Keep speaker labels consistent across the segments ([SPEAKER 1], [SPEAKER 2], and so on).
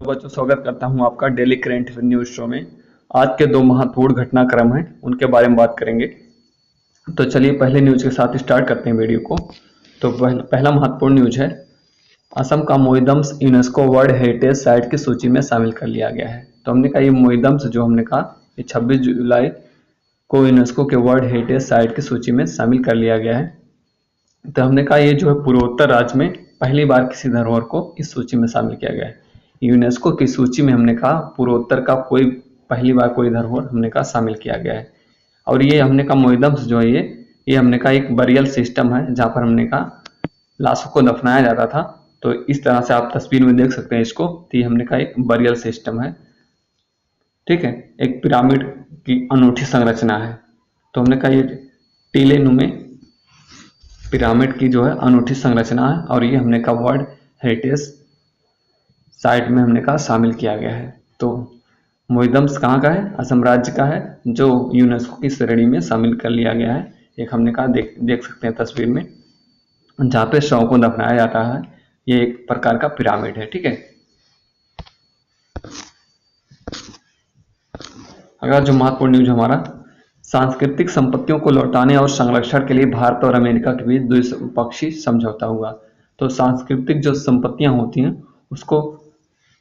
[SPEAKER 1] बच्चों, स्वागत करता हूं आपका डेली करंट न्यूज शो में। आज के दो महत्वपूर्ण घटनाक्रम हैं, उनके बारे में बात करेंगे। तो चलिए पहले न्यूज के साथ स्टार्ट करते हैं वीडियो को। तो पहला महत्वपूर्ण न्यूज है, असम का मोईदम्स यूनेस्को वर्ल्ड हेरिटेज साइट की सूची में शामिल कर लिया गया है। तो हमने कहा ये मोईदम्स जो हमने कहा ये 26 जुलाई को यूनेस्को के वर्ल्ड हेरिटेज साइट की सूची में शामिल कर लिया गया है। तो हमने कहा ये जो है पूर्वोत्तर राज्य में पहली बार किसी धरोहर को इस सूची में शामिल किया गया है। यूनेस्को की सूची में हमने कहा पूर्वोत्तर का कोई पहली बार कोई धरोहर हमने कहा शामिल किया गया है। और ये हमने कहा मोईदम्स जो है ये हमने कहा एक बरियल सिस्टम है, जहाँ पर हमने कहा लाशों को दफनाया जाता था। तो इस तरह से आप तस्वीर में देख सकते हैं इसको। तो ये हमने कहा एक बरियल सिस्टम है, ठीक है, एक पिरामिड की अनूठी संरचना है। तो हमने कहा ये टीले नुमे पिरामिड की जो है अनूठी संरचना है, और ये हमने कहा वर्ल्ड हेरिटेज साइट में हमने कहा शामिल किया गया है। तो मोईदम्स कहाँ का है? असम राज्य का है, जो यूनेस्को की श्रेणी में शामिल कर लिया गया है। एक हमने कहा देख सकते हैं तस्वीर में, जहाँ पे शवों को दफनाया जाता है। ये एक प्रकार का पिरामिड है, ठीक है। अगला जो महत्वपूर्ण न्यूज हमारा, सांस्कृतिक संपत्तियों को लौटाने और संरक्षण के लिए भारत और अमेरिका के बीच द्विपक्षीय समझौता हुआ। तो सांस्कृतिक जो संपत्तियां होती हैं उसको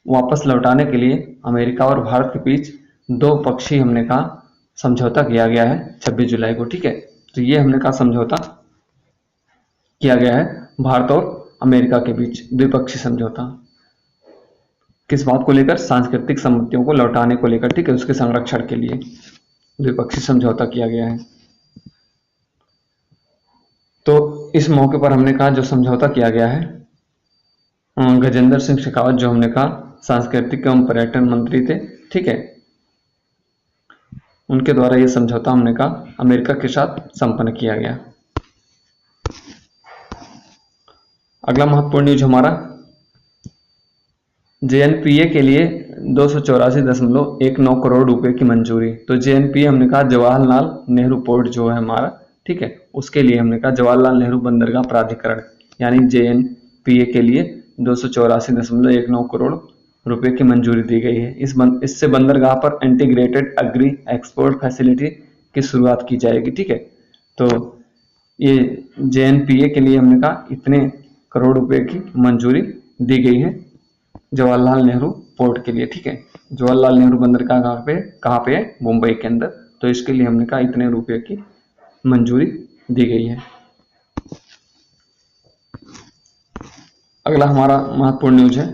[SPEAKER 1] वापस लौटाने के लिए अमेरिका और भारत के बीच दो पक्षीय हमने कहा समझौता किया गया है 26 जुलाई को, ठीक है। तो ये हमने कहा समझौता किया गया है भारत और अमेरिका के बीच, द्विपक्षीय समझौता। किस बात को लेकर? सांस्कृतिक संपत्तियों को लौटाने को लेकर, ठीक है, उसके संरक्षण के लिए द्विपक्षीय समझौता किया गया है। तो इस मौके पर हमने कहा जो समझौता किया गया है, गजेंद्र सिंह शेखावत जो हमने कहा सांस्कृतिक एवं पर्यटन मंत्री थे, ठीक है, उनके द्वारा यह समझौता हमने कहा अमेरिका के साथ संपन्न किया गया। अगला महत्वपूर्ण न्यूज हमारा, जेएनपीए के लिए 284.19 करोड़ रुपए की मंजूरी। तो जेएनपीए हमने कहा जवाहरलाल नेहरू पोर्ट जो है हमारा, ठीक है, उसके लिए हमने कहा जवाहरलाल नेहरू बंदरगाह प्राधिकरण यानी जेएनपीए के लिए 284.19 करोड़ रुपए की मंजूरी दी गई है। इससे बंदरगाह पर इंटीग्रेटेड एग्री एक्सपोर्ट फैसिलिटी की शुरुआत की जाएगी, ठीक है। तो ये जेएनपीए के लिए हमने कहा इतने करोड़ रुपए की मंजूरी दी गई है जवाहरलाल नेहरू पोर्ट के लिए, ठीक है। जवाहरलाल नेहरू बंदरगाह कहाँ पे है? मुंबई के अंदर। तो इसके लिए हमने कहा इतने रुपए की मंजूरी दी गई है। अगला हमारा महत्वपूर्ण न्यूज है,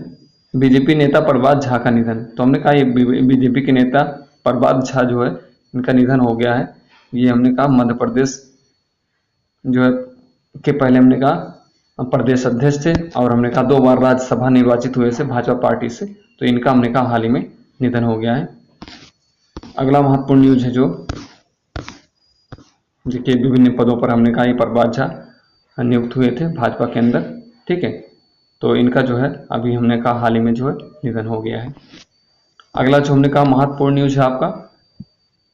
[SPEAKER 1] बीजेपी नेता प्रभात झा का निधन। तो हमने कहा ये बीजेपी के नेता प्रभात झा जो है इनका निधन हो गया है। ये हमने कहा मध्य प्रदेश जो है के पहले हमने कहा प्रदेश अध्यक्ष थे, और हमने कहा 2 बार राज्यसभा निर्वाचित हुए थे भाजपा पार्टी से। तो इनका हमने कहा हाल ही में निधन हो गया है। अगला महत्वपूर्ण न्यूज है जो कि विभिन्न पदों पर हमने कहा ये प्रभात झा नियुक्त हुए थे भाजपा के अंदर, ठीक है। तो इनका जो है अभी हमने कहा हाल ही में जो है निधन हो गया है। अगला जो हमने कहा महत्वपूर्ण न्यूज है आपका,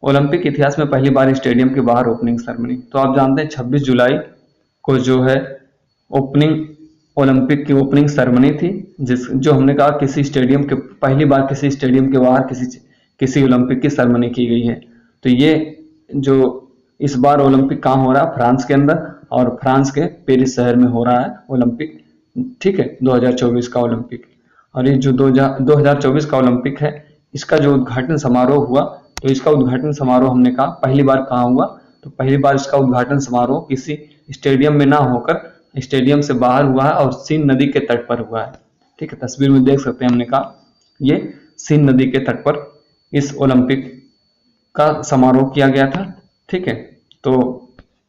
[SPEAKER 1] ओलंपिक इतिहास में पहली बार स्टेडियम के बाहर ओपनिंग सेरेमनी। तो आप जानते हैं 26 जुलाई को जो है ओलंपिक की ओपनिंग सेरेमनी थी, जो हमने कहा किसी स्टेडियम के पहली बार किसी स्टेडियम के बाहर किसी ओलंपिक की सेरेमनी की गई है। तो ये जो इस बार ओलंपिक कहाँ हो रहा है? फ्रांस के अंदर, और फ्रांस के पेरिस शहर में हो रहा है ओलंपिक, ठीक है, 2024 का ओलंपिक। और ये जो 2024 का ओलंपिक है, इसका जो उद्घाटन समारोह हुआ, तो इसका उद्घाटन समारोह हमने कहा पहली बार कहाँ हुआ? तो पहली बार इसका उद्घाटन समारोह किसी स्टेडियम में ना होकर स्टेडियम से बाहर हुआ है, और सीन नदी के तट पर हुआ है, ठीक है। तस्वीर में देख सकते हैं, हमने कहा ये सीन नदी के तट पर इस ओलंपिक का समारोह किया गया था, ठीक है। तो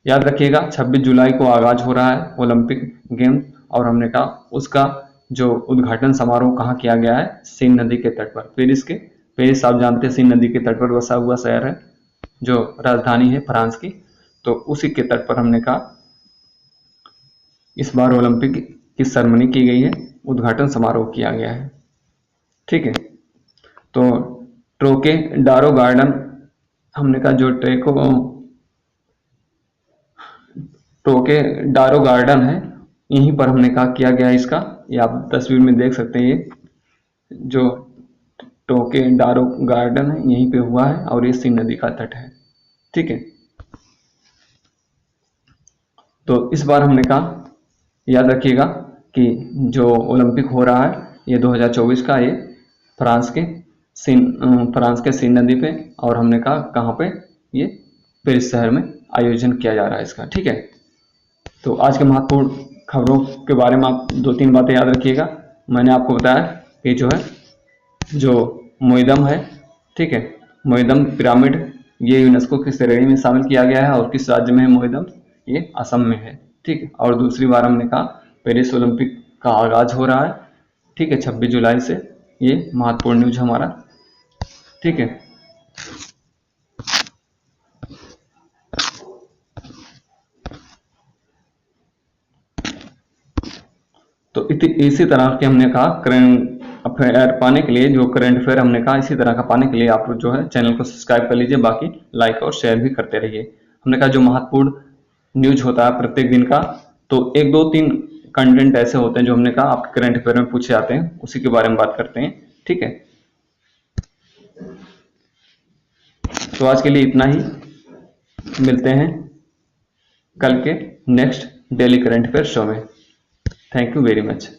[SPEAKER 1] याद रखिएगा 26 जुलाई को आगाज हो रहा है ओलंपिक गेम, और हमने कहा उसका जो उद्घाटन समारोह कहाँ किया गया है? सीन नदी के तट पर, पेरिस आप जानते हैं सीन नदी के तट पर बसा हुआ शहर है, जो राजधानी है फ्रांस की। तो उसी के तट पर हमने कहा इस बार ओलंपिक की सेरेमनी की गई है, उद्घाटन समारोह किया गया है, ठीक है। तो ट्रोके डारो गार्डन हमने कहा जो ट्रोके डारो गार्डन है, यहीं पर हमने कहा किया गया इसका। ये आप तस्वीर में देख सकते हैं, ये जो टोके डारो गार्डन है, यहीं पे हुआ है और ये सीन नदी का तट है। ठीक है, तो इस बार हमने कहा याद रखिएगा कि जो ओलंपिक हो रहा है ये 2024 का, ये फ्रांस के सीन नदी पे, और हमने कहा कहाँ पे, ये पेरिस शहर में आयोजन किया जा रहा है इसका। ठीक है, तो आज के महत्वपूर्ण खबरों के बारे में आप 2-3 बातें याद रखिएगा। मैंने आपको बताया कि जो है जो मोइदम है, ठीक है, मोइदम पिरामिड ये यूनेस्को की श्रेणी में शामिल किया गया है, और किस राज्य में है मोइदम, ये असम में है। ठीक है, और दूसरी बार हमने कहा पेरिस ओलंपिक का आगाज हो रहा है। ठीक है, 26 जुलाई से, ये महत्वपूर्ण न्यूज हमारा। ठीक है, तो इसी तरह के हमने कहा करंट अफेयर पाने के लिए, जो करंट अफेयर हमने कहा इसी तरह का पाने के लिए आप जो है चैनल को सब्सक्राइब कर लीजिए, बाकी लाइक और शेयर भी करते रहिए। हमने कहा जो महत्वपूर्ण न्यूज होता है प्रत्येक दिन का, तो 1-2-3 कंटेंट ऐसे होते हैं जो हमने कहा आपके करंट अफेयर में पूछे जाते हैं, उसी के बारे में बात करते हैं। ठीक है, तो आज के लिए इतना ही, मिलते हैं कल के next daily current affair show में। Thank you very much.